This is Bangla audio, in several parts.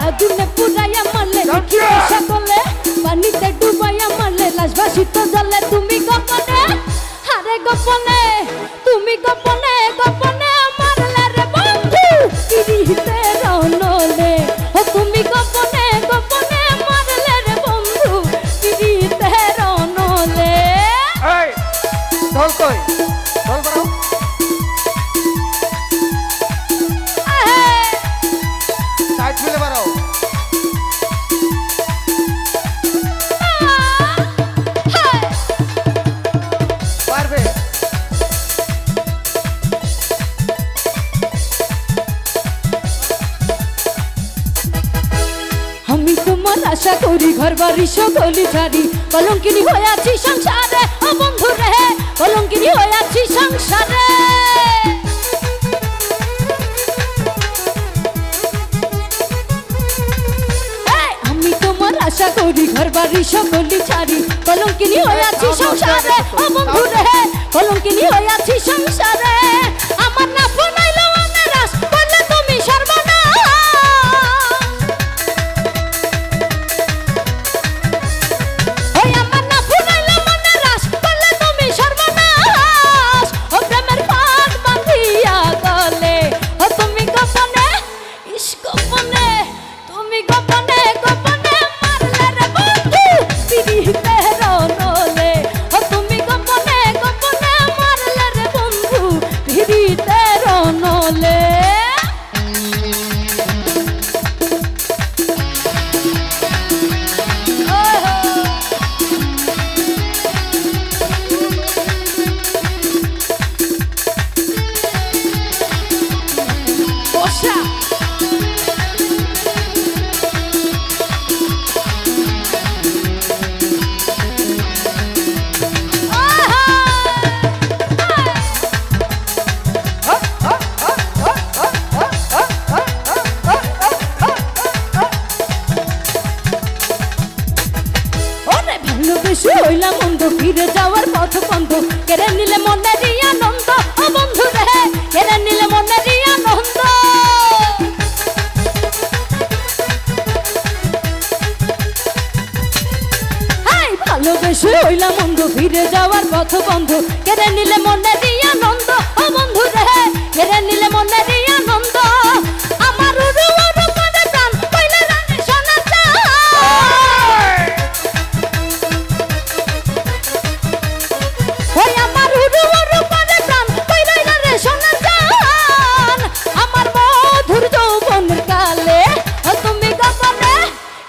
আগুনে পুরাইয়া মারলে সকলে পানিতে ডুবাইয়া মারলে লাশ ভাসিত জলে তুমি গোপনে হারে গোপনে তুমি গোপনে গোপনে মারলে রে বন্ধু পিরিতে রনলে ও তুমি গোপনে গোপনে মারলে রে বন্ধু পিরিতে রনলে এই ঢোল কই ঢোল বাড়াও সাইড ফেলে বাড়াও পারবে আমি তোমার আশা করি ঘর বাড়ি সকলি ছাড়ি কলঙ্কিনী হয়ে আছি সংসারে ও বন্ধু রে কলঙ্কিনী হয়ে আছি সংসারে আমি তোমার আশা করি ঘর বাড়ি সকলি ছাড়ি কলঙ্কিনী হয়ে আছি সংসারে ও বন্ধু রে কলঙ্কিনী হয়ে আছি সংসারে আমার না ফোনাইলো আমার রাস বললে তুমি সর্বনাশ হইলাম বন্ধু ফিরে যাওয়ার পথ বন্ধ কেড়ে নিলে মনের আনন্দ ও বন্ধু রে কেড়ে নিলে মনের আনন্দ ভালোবেসে হইলাম বন্ধু ফিরে যাওয়ার পথ বন্ধ কেড়ে নিলে মনের আনন্দ ও বন্ধু রে কেড়ে নিলে মনের আনন্দ আমার উড়ু উড়ু করে প্রাণ কইলে রানে শোনা যায় ওই আমার উড়ু উড়ু করে প্রাণ কইলে রানে শোনা যায় আমার মধুর যৌবনের কালে তুমি গোপনে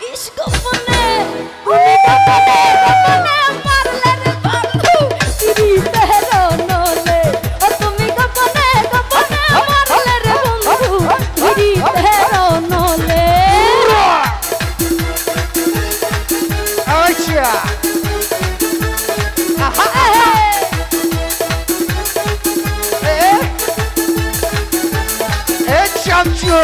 ইস গোপনে তুমি গোপনে গোপনে মারলে রে বন্ধু পিরিতে রনলে তুমি গোপনে গোপনে মারলে রে বন্ধু পিরিতে রনলে আচ্ছা চামচো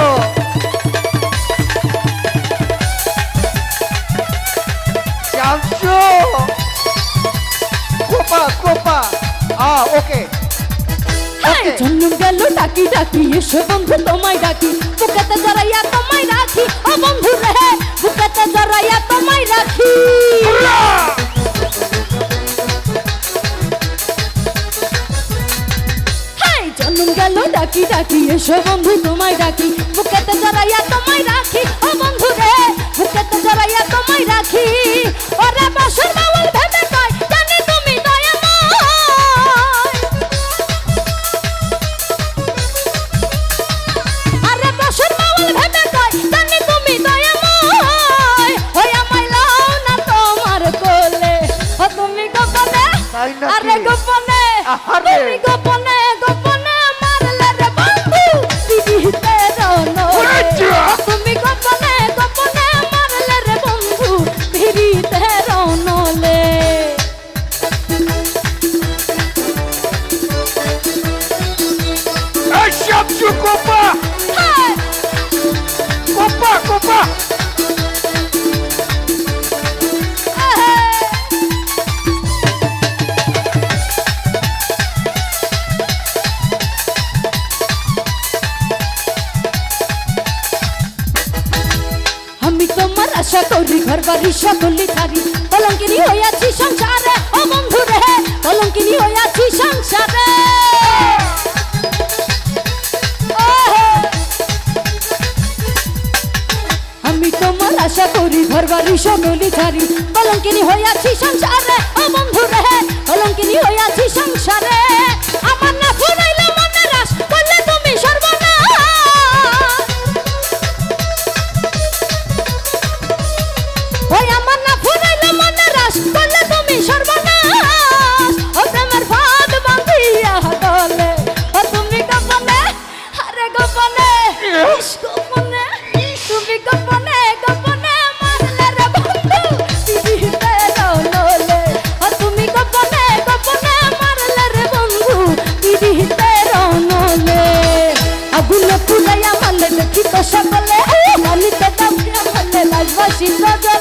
চামচো কোপা কোপা ওকে জন্ম গেল ডাকি ডাকি এসো বন্ধু তোমায় ডাকি বুকেতে জড়াইয়া তোমায় রাখি ও বন্ধু রে বুকেতে জড়াইয়া তোমায় রাখি জন্ম গেল ডাকি ডাকি এসো বন্ধু তোমায় ডাকি বুকেতে জড়াইয়া তোমায় রাখি ও বন্ধু রে বুকেতে জড়াইয়া তোমায় রাখি ওরে বাসর বাউল ভেবে কয় জানি তুমি দয়াময় আরে বাসর বাউল ভেবে কয় জানি তুমি দয়াময় ওই আমায় লাও না তোমার কোলে ও তুমি গোপনে আরে গোপনে তুমি গোপনে গোপনে মারলে রে বন্ধু পিরিতে রনলে তুমি গোপনে গোপনে মারলে রে বন্ধু পিরিতে রনলে এই চামচো কোপা কোপা কোপা আশা করি ঘর বাড়ি সকলি থারি কলঙ্কিনী হইয়াছি সংসারে ও বন্ধু রে কলঙ্কিনী হইয়াছি সংসারে আমি তোমার আশা করি ঘর বাড়ি সকলি থারি কলঙ্কিনী হইয়াছি সংসারে ও বন্ধু রে কলঙ্কিনী হইয়াছি সংসারে আমার না ফুরাইলে মনে রাস করলে তুমি সর্বনাশ ওই আমার না ফুরাইলে মনে রাস করলে তুমি সর্বনাশ ও প্রেমের ফাঁদ বাঁধিয়া গলে ও তুমি গোপনে আরে গোপনে গোপনে তুমি গোপনে গোপনে মারলে রে বন্ধু পিড়িতে রনলে ও তুমি গোপনে গোপনে মারলে রে বন্ধু পিড়িতে রনলে আগুনে পুরাইয়া মারলে দেখি তো সকলে পানিতে দাম মারলে লাশ বাসি জ্বলে